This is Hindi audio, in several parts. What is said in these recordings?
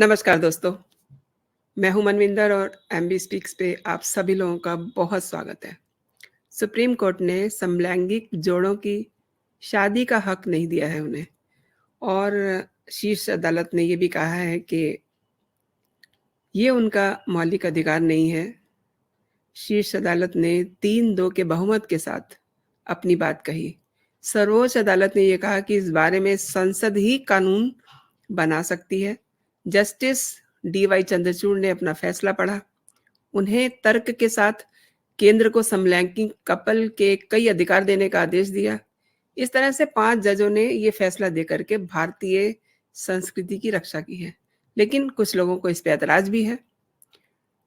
नमस्कार दोस्तों, मैं हूं मनविंदर और एमबी स्पीक्स पे आप सभी लोगों का बहुत स्वागत है। सुप्रीम कोर्ट ने समलैंगिक जोड़ों की शादी का हक नहीं दिया है उन्हें और शीर्ष अदालत ने ये भी कहा है कि ये उनका मौलिक अधिकार नहीं है। शीर्ष अदालत ने 3-2 के बहुमत के साथ अपनी बात कही। सर्वोच्च अदालत ने ये कहा कि इस बारे में संसद ही कानून बना सकती है। Justice D.Y.. चंद्रचूड़ ने अपना फैसला पढ़ा। उन्हें तर्क के साथ केंद्र को समलैंगिक कपल के कई अधिकार देने का आदेश दिया। इस तरह से 5 जजों ने ये फैसला देकर के भारतीय संस्कृति की रक्षा की है। लेकिन कुछ लोगों को इस पे ऐतराज़ भी है।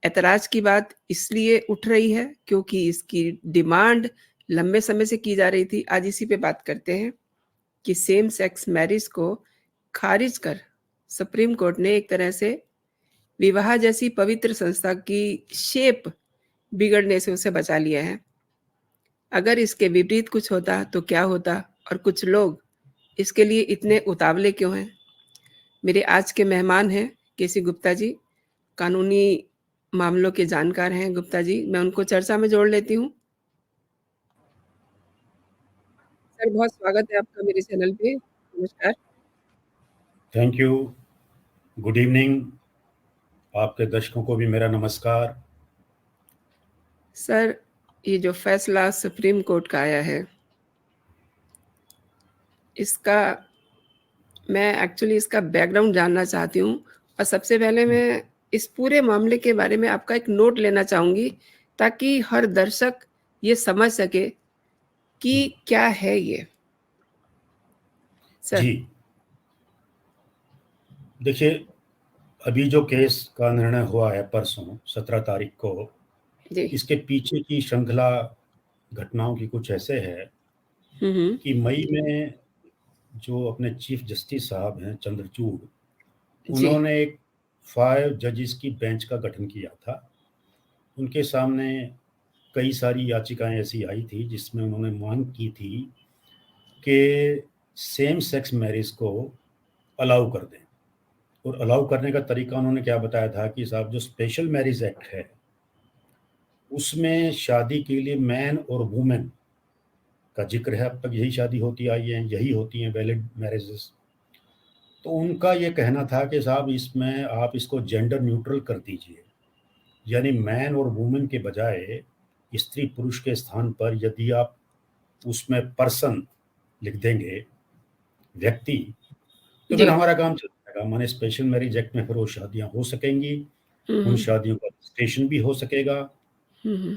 ऐतराज़ की बात इसलिए उठ रही है क्योंकि इसकी डिमांड लंबे समय से की जा रही थी। आज इसी पे बात करते हैं कि सेम सेक्स मैरिज को खारिज कर सुप्रीम कोर्ट ने एक तरह से विवाह जैसी पवित्र संस्था की शेप बिगड़ने से उसे बचा लिया है। अगर इसके विपरीत कुछ होता तो क्या होता और कुछ लोग इसके लिए इतने उतावले क्यों हैं? मेरे आज के मेहमान हैं केसी गुप्ता जी, कानूनी मामलों के जानकार हैं गुप्ता जी, मैं उनको चर्चा में जोड़ लेती हूँ। सर बहुत स्वागत है आपका मेरे चैनल पे। नमस्कार। Thank you. Good evening. आपके दर्शकों को भी मेरा नमस्कार। सर, ये जो फैसला सुप्रीम कोर्ट का आया है, इसका मैं एक्चुअली इसका बैकग्राउंड जानना चाहती हूँ और सबसे पहले मैं इस पूरे मामले के बारे में आपका एक नोट लेना चाहूँगी ताकि हर दर्शक ये समझ सके कि क्या है ये? सर। जी, देखिए, अभी जो केस का निर्णय हुआ है परसों 17 तारीख को, जी। इसके पीछे की श्रृंखला घटनाओं की कुछ ऐसे है कि मई में जो अपने चीफ जस्टिस साहब हैं चंद्रचूड़, जी। उन्होंने एक 5 जजेस की बेंच का गठन किया था। उनके सामने कई सारी याचिकाएं ऐसी आई थी जिसमें उन्होंने मांग की थी कि सेम सेक्स मैरिज को अलाउ कर दें। और अलाउ करने का तरीका उन्होंने क्या बताया था कि साहब जो स्पेशल मैरिज एक्ट है उसमें शादी के लिए मैन और वुमेन का जिक्र है। अब तक यही शादी होती आई है, यही होती हैं वैलिड मैरिजेस। तो उनका ये कहना था कि साहब इसमें आप इसको जेंडर न्यूट्रल कर दीजिए, यानी मैन और वुमेन के बजाय स्त्री पुरुष के स्थान पर यदि आप उसमें पर्सन लिख देंगे, व्यक्ति, तो फिर जी। हमारा काम चल जाएगा। माने स्पेशल मैरिज एक्ट में फिर वो शादियां हो सकेंगी, उन हम्म। शादियों का रजिस्ट्रेशन भी हो सकेगा। हम्म।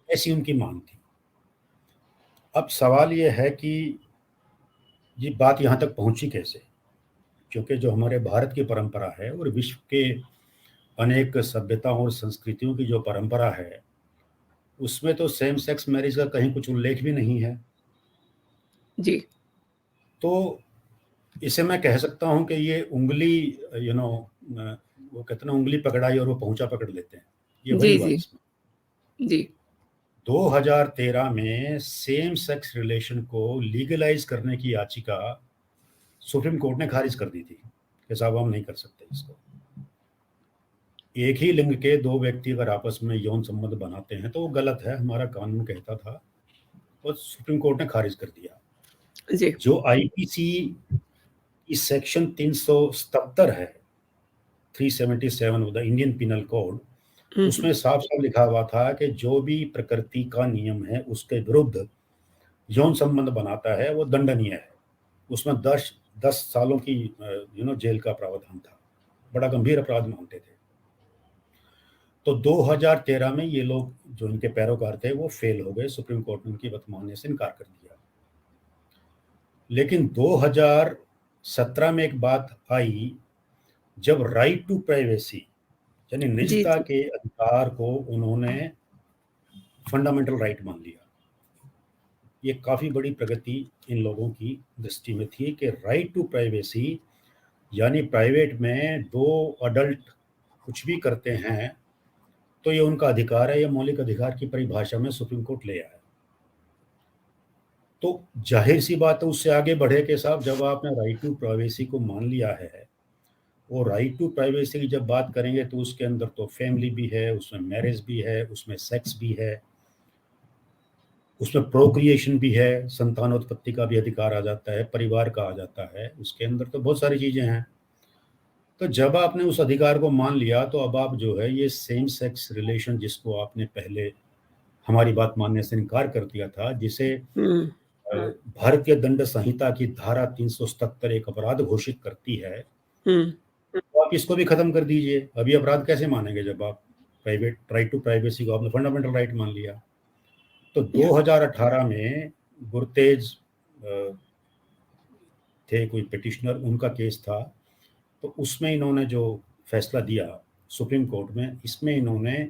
ऐसी उनकी मांग थी। अब सवाल ये है कि ये बात यहाँ तक पहुंची कैसे, क्योंकि जो हमारे भारत की परंपरा है और विश्व के अनेक सभ्यताओं और संस्कृतियों की जो परंपरा है उसमें तो सेम सेक्स मैरिज का कहीं कुछ उल्लेख भी नहीं है। जी। तो इसे मैं कह सकता हूं कि ये उंगली वो कहते हैं ना, उंगली पकड़ाई और वो पहुंचा पकड़ लेते हैं, ये वही जी। हुआ जी। इसमें। जी। 2013 में सेम सेक्स रिलेशन को लीगलाइज करने की याचिका सुप्रीम कोर्ट ने खारिज कर दी थी कि साहब हम नहीं कर सकते इसको। एक ही लिंग के दो व्यक्ति अगर आपस में यौन संबंध बनाते हैं तो वो गलत है, हमारा कानून कहता था, और सुप्रीम कोर्ट ने खारिज कर दिया। जी। जो आईपीसी की सेक्शन 377 है, 377 of the Indian penal code, उसमें साफ साफ लिखा हुआ था कि जो भी प्रकृति का नियम है उसके विरुद्ध यौन संबंध बनाता है वो दंडनीय है। उसमें 10 सालों की जेल का प्रावधान था। बड़ा गंभीर अपराध मानते थे। तो 2013 में ये लोग जो इनके पैरोकार थे वो फेल हो गए। सुप्रीम कोर्ट ने उनकी बात मानने से इनकार कर दिया। लेकिन 2017 में एक बात आई जब राइट टू प्राइवेसी यानी जी। निजता जी। के अधिकार को उन्होंने फंडामेंटल राइट मान लिया। ये काफी बड़ी प्रगति इन लोगों की दृष्टि में थी कि राइट टू प्राइवेसी यानी प्राइवेट में दो अडल्ट कुछ भी करते हैं तो ये उनका अधिकार है। ये मौलिक अधिकार की परिभाषा में सुप्रीम कोर्ट ले आया। तो जाहिर सी बात है उससे आगे बढ़े कि साहब जब आपने राइट टू प्राइवेसी को मान लिया है और राइट टू प्राइवेसी की जब बात करेंगे तो उसके अंदर तो फैमिली भी है, उसमें मैरिज भी है, उसमें सेक्स भी है, उसमें प्रोक्रिएशन भी है, संतानोत्पत्ति का भी अधिकार आ जाता है, परिवार का आ जाता है, उसके अंदर तो बहुत सारी चीजें हैं। तो जब आपने उस अधिकार को मान लिया तो अब आप जो है ये सेम सेक्स रिलेशन जिसको आपने पहले हमारी बात मानने से इनकार कर दिया था, जिसे हम्म, भारतीय दंड संहिता की धारा 377 एक अपराध घोषित करती है, हम्म, तो आप इसको भी खत्म कर दीजिए। अभी अपराध कैसे मानेंगे जब आप प्राइवेट राइट टू प्राइवेसी को आपने फंडामेंटल राइट मान लिया। तो या 2018 में गुरतेज थे कोई पिटिशनर, उनका केस था, तो उसमें इन्होंने जो फैसला दिया सुप्रीम कोर्ट में, इसमें इन्होंने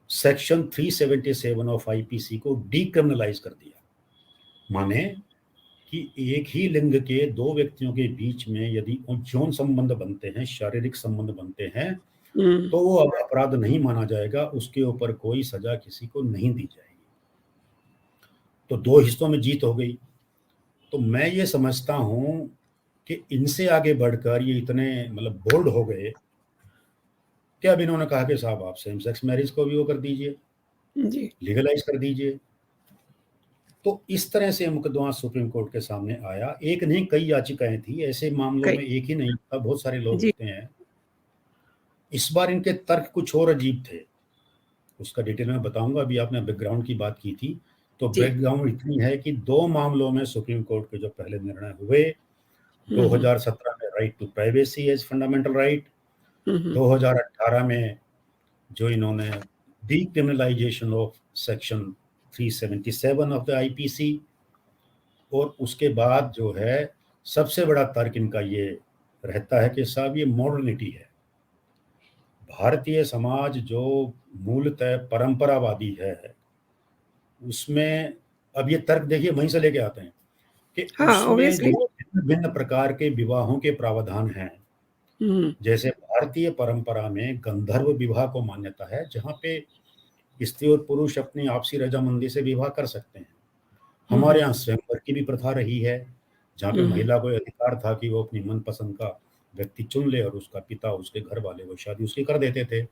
सेक्शन 377 ऑफ आईपीसी को डीक्रिमिनलाइज कर दिया। माने कि एक ही लिंग के दो व्यक्तियों के बीच में यदि यौन संबंध बनते हैं, शारीरिक संबंध बनते हैं, हम्म, तो वो अब अपराध नहीं माना जाएगा, उसके ऊपर कोई सजा किसी को नहीं दी जाएगी। तो दो हिस्सों में जीत हो गई। तो मैं ये समझता हूं कि इनसे आगे बढ़कर ये इतने मतलब बोल्ड हो गए कि अब इन्होंने कहा कि साहब आप सेम सेक्स मैरिज को भी वो कर दीजिए, जी, लीगलाइज कर दीजिए। तो इस तरह से मुकदमा सुप्रीम कोर्ट के सामने आया। एक नहीं कई याचिकाएं थी, ऐसे मामलों कई में एक ही नहीं था, बहुत सारे लोग जी, होते हैं। इस बार इनके तर्क कुछ और अजीब थे, उसका डिटेल में बताऊंगा। अभी आपने बैकग्राउंड की बात की थी, तो जी, बैकग्राउंड इतनी है कि दो मामलों में सुप्रीम कोर्ट के जो पहले निर्णय हुए, हम्म, 2017 में right to privacy as fundamental right, hmm, 2018 में जो इन्होंने decriminalization of section 377 of the IPC, और उसके बाद जो है सबसे बड़ा तर्क इनका ये रहता है कि साहब ये मॉडर्निटी है। भारतीय समाज जो मूलतः परंपरावादी है, उसमें अब ये तर्क देखिए वहीं से लेके आते हैं कि हाँ, उसमें ऑब्वियसली, जो भिन्न भिन्न प्रकार के विवाहों के प्रावधान हैं। हम्म, जैसे भारतीय परंपरा में गंधर्व विवाह को मान्यता है, जहाँ पे स्त्री और पुरुष अपनी आपसी रजामंदी से विवाह कर सकते हैं। हमारे हम्म, यहाँ स्वयंवर की भी प्रथा रही है, जहाँ पे हम्म, महिला को अधिकार था कि वो अपनी मनपसंद का व्यक्ति चुन ले और उसका पिता उसके घर वाले वो शादी उसकी कर देते थे।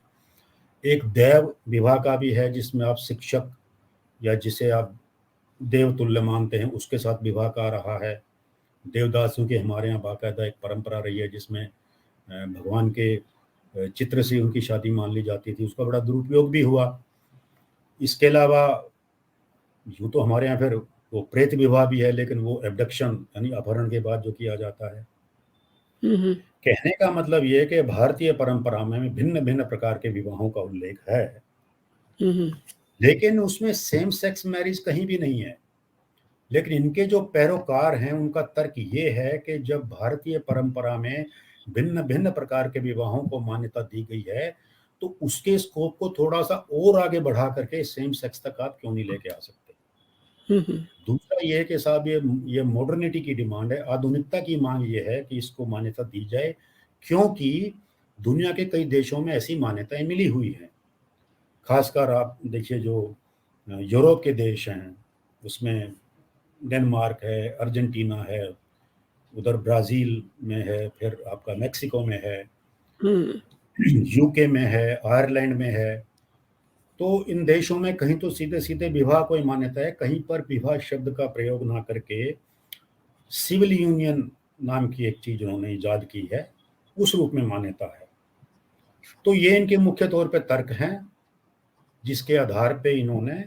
एक दैव विवाह का भी है, जिसमें आप शिक्षक या जिसे आप देवतुल्य मानते हैं उसके साथ विवाह का रहा है। देवदासियों की हमारे यहाँ बाकायदा एक परंपरा रही है, जिसमें भगवान के चित्र से उनकी शादी मान ली जाती थी, उसका बड़ा दुरुपयोग भी हुआ। इसके अलावा यूं तो हमारे यहाँ फिर वो प्रेत विवाह भी है, लेकिन वो एबडक्शन यानी अपहरण के बाद जो किया जाता है। हम्म, कहने का मतलब ये है कि भारतीय परंपरा में भिन्न भिन्न प्रकार के विवाहों का उल्लेख है, हम्म, लेकिन उसमें सेम सेक्स मैरिज कहीं भी नहीं है। लेकिन इनके जो पैरोकार हैं उनका तर्क ये है कि जब भारतीय परंपरा में भिन्न भिन्न प्रकार के विवाहों को मान्यता दी गई है, तो उसके स्कोप को थोड़ा सा और आगे बढ़ा करके सेम सेक्स तक आप क्यों नहीं लेके आ सकते। हम्म, दूसरा ये है कि साहब ये मॉडर्निटी की डिमांड है, आधुनिकता की मांग ये है कि इसको मान्यता दी जाए, क्योंकि दुनिया के कई देशों में ऐसी मान्यताएं मिली हुई हैं। खासकर आप देखिए जो यूरोप के देश हैं, उसमें डेनमार्क है, अर्जेंटीना है, उधर ब्राज़ील में है, फिर आपका मेक्सिको में है, हम्म, यूके में है, आयरलैंड में है। तो इन देशों में कहीं तो सीधे-सीधे विवाह को ही मान्यता है, कहीं पर विवाह शब्द का प्रयोग ना करके सिविल यूनियन नाम की एक चीज़ उन्होंने इजाद की है, उस रूप में मान्यता है। तो ये इनके मुख्य तौर पे तर्क हैं, जिसके आधार पे इन्होंने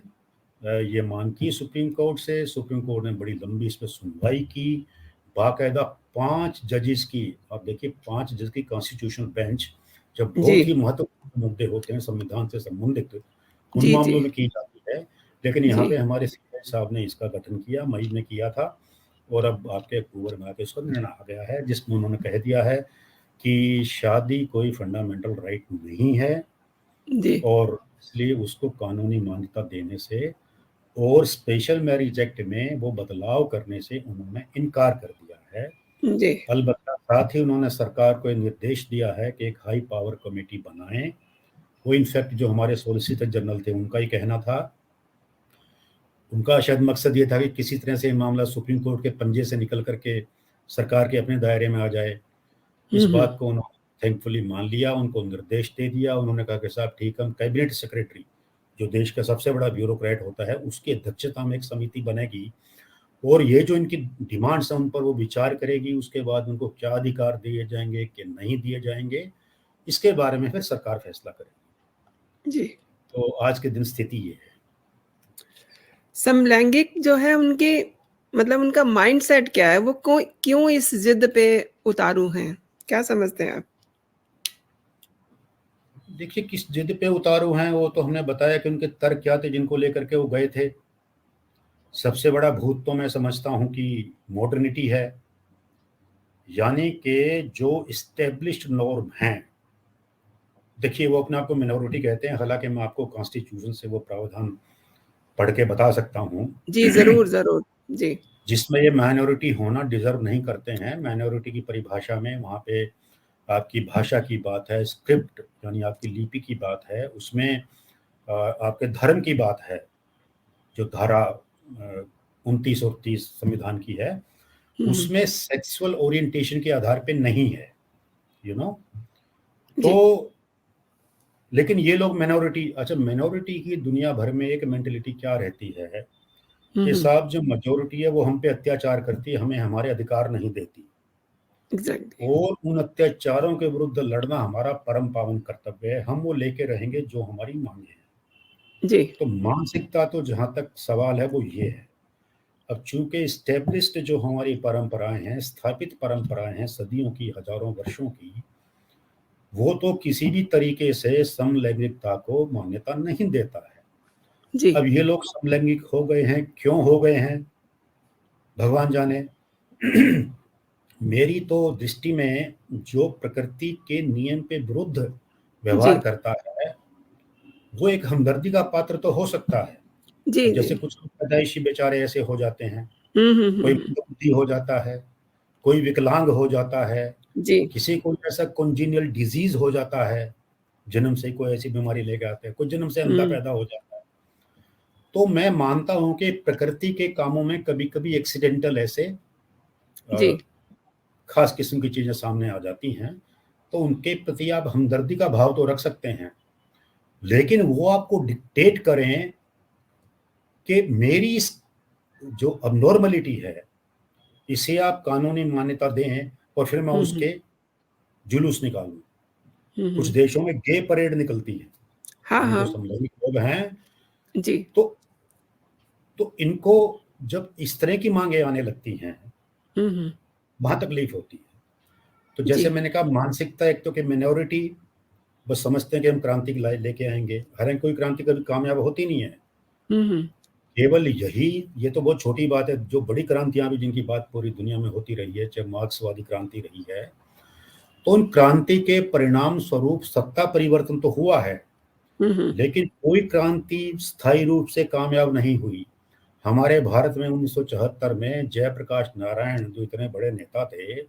ये मांग की सुप्रीम कोर्ट से। सुप्रीम कोर्ट ने बड़ी लंबी इस पे सुनवाई की, बाकायदा 5 जजेस की, आप देखिए 5 जज की कॉन्स्टिट्यूशनल बेंच जब जी, बहुत ही महत्वपूर्ण मुद्दे होते हैं संविधान से संबंधित, उन जी, जी, मामलों में की जाती है। लेकिन यहाँ जी, पे हमारे सीएम साहब ने इसका गठन किया, मई में किया था, और अब आपके अक्टूबर में आके इसका निर्णय आ गया है, जिसमें उन्होंने कह दिया है कि शादी कोई फंडामेंटल राइट नहीं है, जी, और इसलिए उसको कानूनी मान्यता देने से और स्पेशल मैरिज एक्ट में वो बदलाव करने से उन्होंने इनकार कर दिया है। जी, अलबत्ता साथ ही उन्होंने सरकार को ये निर्देश दिया है कि एक हाई पावर कमेटी बनाएं। वो इनफैक्ट जो हमारे सॉलिसिटर जनरल थे उनका ही कहना था, उनका शायद मकसद ये था कि किसी तरह से ये मामला सुप्रीम कोर्ट के पंजे से निकल करके सरकार के अपने दायरे में आ जाए, इस बात को उन्होंने थैंकफुली मान लिया, उनको निर्देश दे दिया। उन्होंने कहा कि साहब ठीक, हम कैबिनेट सेक्रेटरी, जो देश का सबसे बड़ा ब्यूरोक्रेट होता है, उसकी अध्यक्षता में एक समिति बनेगी और ये जो इनकी डिमांड्स हैं उन पर वो विचार करेगी। उसके बाद उनको क्या अधिकार दिए जाएंगे कि नहीं दिए जाएंगे, इसके बारे में फिर सरकार फैसला करेगी। जी। तो आज के दिन स्थिति ये है। समलैंगिक जो है उनके मतलब उनका माइंडसेट क्या है, वो क्यों इस जिद पे उतारू हैं, क्या समझते हैं आप? देखिए, किस जिद पे उतारू हैं वो तो हमने बताया कि उनके तर्क क्या थे जिनको लेकर के वो गए थे। सबसे बड़ा भूत तो मैं समझता हूं कि मॉडर्निटी है, यानी कि जो इस्टेब्लिश्ड नॉर्म हैं। देखिए, वो अपने आप को मिनोरिटी कहते हैं, हालांकि मैं आपको कॉन्स्टिट्यूशन से वो प्रावधान पढ़ के बता सकता हूं जी, ज़रूर। जी। जिसमें ये माइनॉरिटी होना डिजर्व नहीं करते हैं। माइनॉरिटी की परिभाषा में वहाँ पे आपकी भाषा की बात है, स्क्रिप्ट यानी आपकी लिपि की बात है, उसमें आपके धर्म की बात है, जो धारा 29 और 30 संविधान की है, हुँ। उसमें सेक्सुअल ओरिएंटेशन के आधार पे नहीं है, यू नो। तो जी। लेकिन ये लोग मिनोरिटी, अच्छा, मिनोरिटी की दुनिया भर में एक मेंटेलिटी क्या रहती है कि हुँ। साहब जो मेजोरिटी है वो हम पे अत्याचार करती है, हमें हमारे अधिकार नहीं देती, एग्ज़ैक्टली। और उन अत्याचारों के विरुद्ध लड़ना हमारा परम पावन कर्तव्य है, हम वो लेके रहेंगे जो हमारी मांगे हैं। जी। तो मानसिकता तो जहां तक सवाल है वो ये है। अब चूंकि स्टेब्लिश्ड जो हमारी परंपराएं हैं, स्थापित परंपराएं हैं सदियों की, हजारों वर्षों की, वो तो किसी भी तरीके से समलैंगिकता को मान्यता नहीं देता है। जी। अब ये लोग समलैंगिक हो गए हैं, क्यों हो गए हैं भगवान जाने। मेरी तो दृष्टि में जो प्रकृति के नियम पे विरुद्ध जी। व्यवहार करता है वो एक हमदर्दी का पात्र तो हो सकता है। जी, अब जी। जैसे कुछ लोग पैदाइशी बेचारे ऐसे हो जाते हैं, कोई हुँ। मंदबुद्धि हो जाता है, कोई विकलांग हो जाता है, जी। किसी को ऐसा कॉन्जीनियल डिजीज हो जाता है, जन्म से ही कोई ऐसी बीमारी लेके आते हैं, कुछ जन्म से अंधा हुँ। पैदा हो जाता है। तो मैं मानता हूं कि प्रकृति के कामों में कभी कभी एक्सीडेंटल ऐसे जी। अ, खास किस्म की चीजें सामने आ जाती हैं, तो उनके प्रति आप हमदर्दी का भाव तो रख सकते हैं, लेकिन वो आपको डिक्टेट करें कि मेरी इस जो अबनॉर्मलिटी है इसे आप कानूनी मान्यता दें और फिर मैं हुँ। उसके जुलूस निकालूं। कुछ हुँ। देशों में गे परेड निकलती है, हाँ, यानी जो हाँ। समलैंगिक लोग हैं, जी। तो इनको जब इस तरह की मांगे आने लगती हैं, हुँ। वहां तकलीफ होती है। तो जी। जैसे मैंने कहा, मानसिकता एक तो कि मिनोरिटी बस समझते हैं कि हम क्रांति लेके आएंगे, हालांकि कोई क्रांति कभी कामयाब होती नहीं है। हुँ। केवल यही, ये तो बहुत छोटी बात है, जो बड़ी क्रांतियां भी जिनकी बात पूरी दुनिया में होती रही है, चाहे मार्क्सवादी क्रांति रही है, तो उन क्रांति के परिणाम स्वरूप सत्ता परिवर्तन तो हुआ है, हुँ। लेकिन कोई क्रांति स्थायी रूप से कामयाब नहीं हुई। हमारे भारत में 1974 में जयप्रकाश नारायण जो इतने बड़े नेता थे,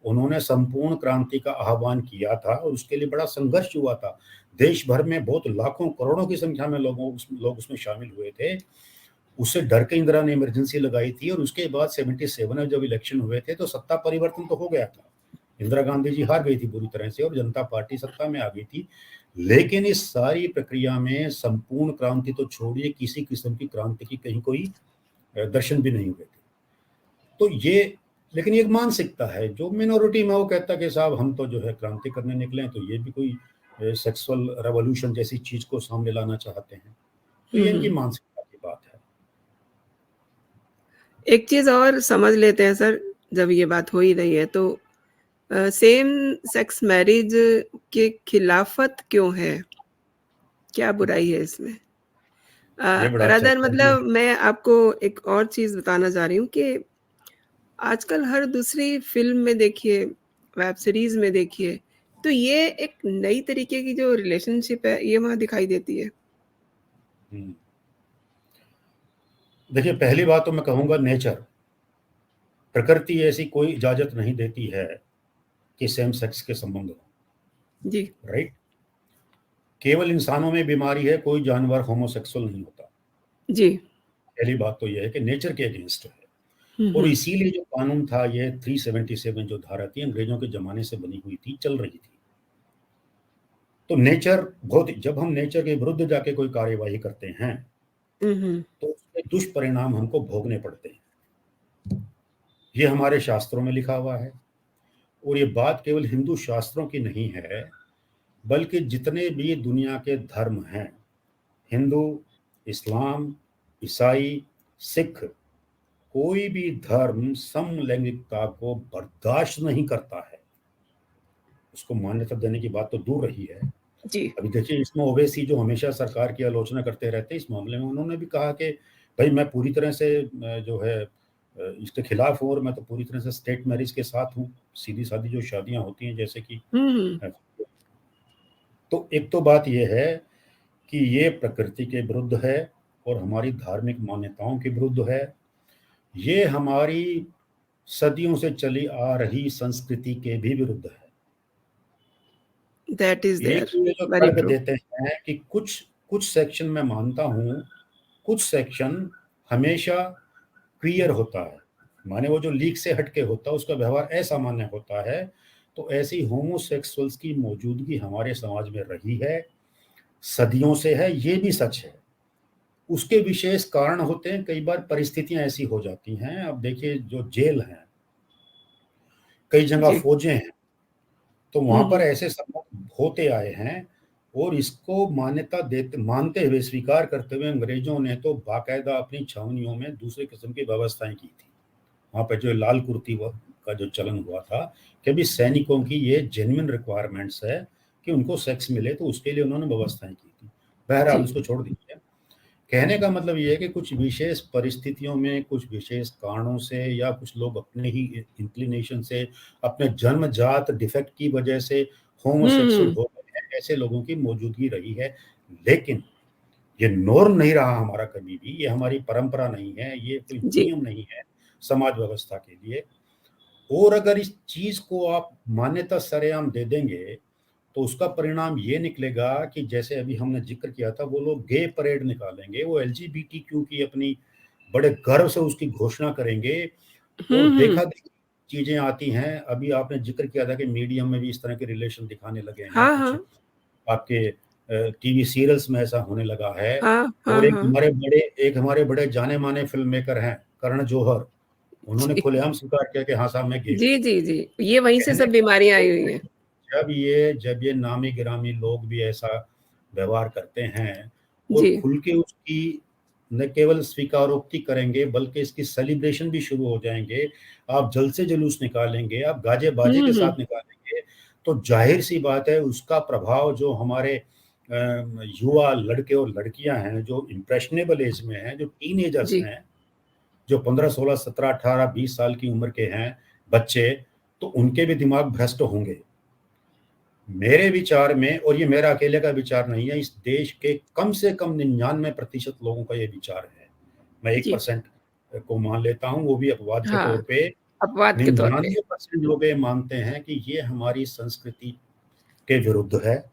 उन्होंने संपूर्ण क्रांति का आह्वान किया था और उसके लिए बड़ा संघर्ष हुआ था। देश भर में बहुत लाखों करोड़ों की संख्या में लोग उसमें शामिल हुए थे। उससे डर के इंदिरा ने इमरजेंसी लगाई थी और उसके बाद 77 में जब इलेक्शन हुए थे तो सत्ता परिवर्तन तो हो गया था। इंदिरा गांधी जी हार गई थी बुरी तरह से और जनता पार्टी सत्ता में आ गई थी। लेकिन इस सारी प्रक्रिया में संपूर्ण क्रांति तो छोड़िए, किसी किस्म की क्रांति की कहीं कोई दर्शन भी नहीं हुए थे। तो ये, लेकिन ये एक मानसिकता है जो मिनोरिटी में, वो कहता है कि साहब हम तो जो है क्रांति करने निकले हैं, तो ये भी कोई सेक्सुअल रेवोल्यूशन जैसी चीज को सामने लाना चाहते हैं। तो ये इनकी हुँ। मानसिकता की बात है। एक चीज़ और समझ लेते हैं सर, जब ये बात हो ही रही है तो सेम सेक्स मैरिज के खिलाफत क्यों है? क्या बुराई है इसमें? ये बड़ा अच्छा रादर सवाल है। मतलब मैं आपको एक और चीज़ बताना चाह रही हूँ कि आजकल हर दूसरी फ़िल्म में देखिए, वेब सीरीज़ में देखिए, तो ये एक नई तरीके की जो रिलेशनशिप है, ये वहाँ दिखाई देती है। हम्म। देखिए, पहली बात तो मैं कहूंगा, नेचर, प्रकृति ऐसी कोई इजाजत नहीं देती है कि सेम सेक्स के संबंध हो। जी। राइट। केवल इंसानों में बीमारी है, कोई जानवर होमोसेक्सुअल नहीं होता। जी। पहली बात तो यह है कि नेचर के अगेंस्ट है। और इसीलिए जो कानून था ये 377 जो धारा थी अंग्रेजों के जमाने से बनी हुई थी, चल रही थी। तो नेचर बहुत, जब हम नेचर के विरुद्ध जाके कोई कार्यवाही करते हैं तो उसके दुष्परिणाम हमको भोगने पड़ते हैं। ये हमारे शास्त्रों में लिखा हुआ है, और ये बात केवल हिंदू शास्त्रों की नहीं है, बल्कि जितने भी दुनिया के धर्म हैं, हिंदू, इस्लाम, ईसाई, सिख, कोई भी धर्म समलैंगिकता को बर्दाश्त नहीं करता है। उसको मान्यता देने की बात तो दूर रही है। जी। अभी देखिए, इसमें ओवैसी जो हमेशा सरकार की आलोचना करते रहते हैं, इस मामले में उन्होंने भी कहा कि भाई मैं पूरी तरह से जो है इसके खिलाफ हूँ, और मैं तो पूरी तरह से स्टेट मैरिज के साथ हूँ, सीधी सादी जो शादियां होती हैं जैसे कि। तो एक तो बात यह है कि ये प्रकृति के विरुद्ध है और हमारी धार्मिक मान्यताओं के विरुद्ध है। ये हमारी सदियों से चली आ रही संस्कृति के भी विरुद्ध है। That is there. एक ये जो Very तर्क true. देते हैं कि कुछ सेक्शन में मानता हूं, कुछ सेक्शन हमेशा क्लियर होता है, माने वो जो लीक से हटके होता है उसका व्यवहार असामान्य होता है। तो ऐसी होमोसेक्सुअल्स की मौजूदगी हमारे समाज में रही है, सदियों से है, ये भी सच है। उसके विशेष कारण होते हैं, कई बार परिस्थितियां ऐसी हो जाती हैं। अब देखिए, जो जेल हैं, कई जगह फौजें हैं, तो वहां पर ऐसे संबंध होते आए हैं, और इसको मानते हुए, स्वीकार करते हुए अंग्रेजों ने तो बाकायदा अपनी छावनियों में दूसरे किस्म की व्यवस्थाएं की थी। वहां पर जो लाल कुर्ती का जो चलन हुआ था कि भी सैनिकों की ये जेन्युइन रिक्वायरमेंट्स है कि उनको सेक्स मिले, तो उसके लिए उन्होंने व्यवस्थाएं की थी। बहरहाल उसको छोड़ दीजिए। कहने का मतलब ये है कि कुछ विशेष परिस्थितियों में, कुछ विशेष कारणों से, या कुछ लोग अपने ही इंक्लिनेशन से, अपने जन्मजात डिफेक्ट की वजह से होमोसेक्सुअल हो गए हैं, ऐसे लोगों की मौजूदगी रही है। लेकिन ये नॉर्म नहीं रहा हमारा कभी भी, ये हमारी परंपरा नहीं है, ये कोई नियम नहीं है समाज व्यवस्था के लिए। और अगर इस चीज को आप मान्यता सरेआम दे देंगे तो उसका परिणाम ये निकलेगा कि जैसे अभी हमने जिक्र किया था, वो लोग गे परेड निकालेंगे, वो LGBTQ की अपनी बड़े गर्व से उसकी घोषणा करेंगे, और देखा देखी चीजें आती हैं। अभी आपने जिक्र किया था कि मीडियम में भी इस तरह के रिलेशन दिखाने लगे हैं, कुछ आपके टीवी सीरियल्स में ऐसा होने लगा है। और एक हमारे बड़े जाने माने फिल्म मेकर हैं, करण जौहर, उन्होंने खुलेआम स्वीकार किया कि हाँ साहब मैं गे। जी, ये वहीं से सब बीमारियां आई हुई हैं। जब ये नामी गिरामी लोग भी ऐसा व्यवहार करते हैं और खुल के उसकी न केवल स्वीकारोक्ति करेंगे, बल्कि इसकी सेलिब्रेशन भी शुरू हो जाएंगे, आप जल्द से जुलूस निकालेंगे, आप गाजे बाजे के साथ निकालेंगे, तो जाहिर सी बात है उसका प्रभाव जो हमारे युवा लड़के और लड़कियां हैं, जो इम्प्रेशनेबल एज में हैं, जो टीनेजर्स हैं, जो 15, 16, 17, 18, 20 साल की उम्र के हैं बच्चे, तो उनके भी दिमाग भ्रष्ट होंगे। मेरे विचार में, और ये मेरा अकेले का विचार नहीं है, इस देश के कम से कम 99% लोगों का ये विचार है। मैं 1% को मान लेता हूं, वो भी अपवाद के तौर पे। 99% लोग ये मानते हैं कि ये हमारी संस्कृति के विरुद्ध है,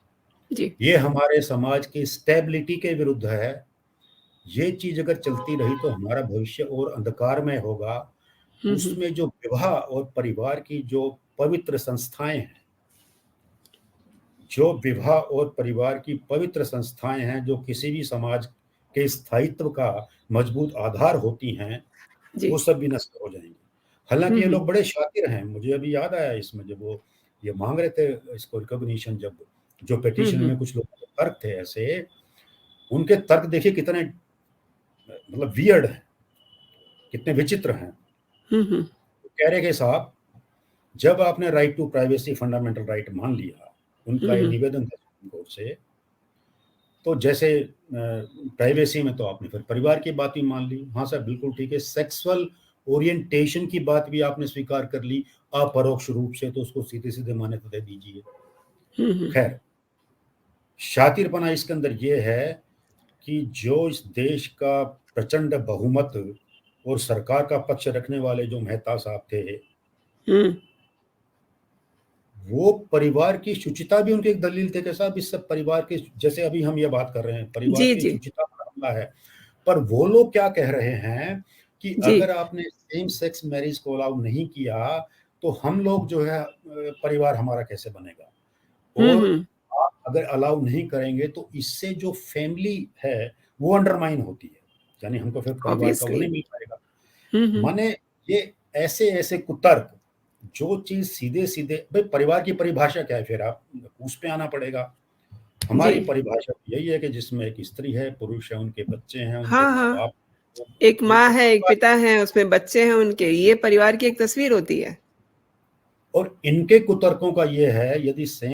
ये हमारे समाज की स्टेबिलिटी के विरुद्ध है। ये चीज अगर चलती रही तो हमारा भविष्य और अंधकारमय होगा। उसमें जो विवाह और परिवार की जो पवित्र संस्थाएं हैं, जो किसी भी समाज के स्थायित्व का मजबूत आधार होती हैं, वो सब भी नष्ट हो जाएंगे। हालांकि ये लोग बड़े शातिर हैं। मुझे अभी याद आया इसमें, जब वो ये मांग रहे थे इसको रिकॉग्निशन, जब जो पिटीशन में कुछ लोगों के तर्क थे ऐसे, उनके तर्क देखिए कितने मतलब वियर्ड हैं, कितने विचित्र हैं। कह रहे कि साहब, जब आपने right to privacy fundamental right मान लिया, उनका ये निवेदन था सुप्रीम कोर्ट से, तो जैसे प्राइवेसी में तो आपने फिर परिवार की बात भी मान ली। हाँ सर, बिल्कुल ठीक है। सेक्सुअल ओरिएंटेशन की बात भी आपने स्वीकार कर ली अपरोक्ष रूप से, तो उसको सीधे सीधे मान्यता दे दीजिए। खैर, शातिरपना इसके अंदर ये है कि जो इस देश का प्रचंड बहुमत और सरकार का पक्ष रखने वाले जो मेहता साहब थे, वो परिवार की शुचिता भी उनके एक दलील थे कि साहब इस सब परिवार के, जैसे अभी हम ये बात कर रहे हैं परिवार की शुचिता पर हमला है, पर वो लोग क्या कह रहे हैं, कि जी। अगर आपने सेम सेक्स मैरिज को अलाउ नहीं किया, तो हम लोग जो है परिवार हमारा कैसे बनेगा? हुँ, और हुँ। आप अगर अलाउ नहीं करेंगे तो इससे जो फैमिली है, वो अंडरमाइन होती है। यानी हमको फिर परिवार का वो ऑब्वियसली। नहीं मिल पाएगा। हुँ, हुँ। माने ये ऐसे-ऐसे कुतर्क, जो चीज़ सीधे-सीधे भई परिवार की परिभाषा क्या है फिर आप उस पे आना पड़ेगा। हमारी जी। परिभाषा यही है कि जिसमें एक स्त्री है, पुरुष है, उनके बच्चे हैं, उनके हाँ, हाँ। माँ-बाप हैं, एक ये माँ सब है, एक परिवार पिता हैं, उसमें बच्चे हैं उनके, ये परिवार की एक तस्वीर होती है। और इनके कुतर्कों का ये है यदि सेम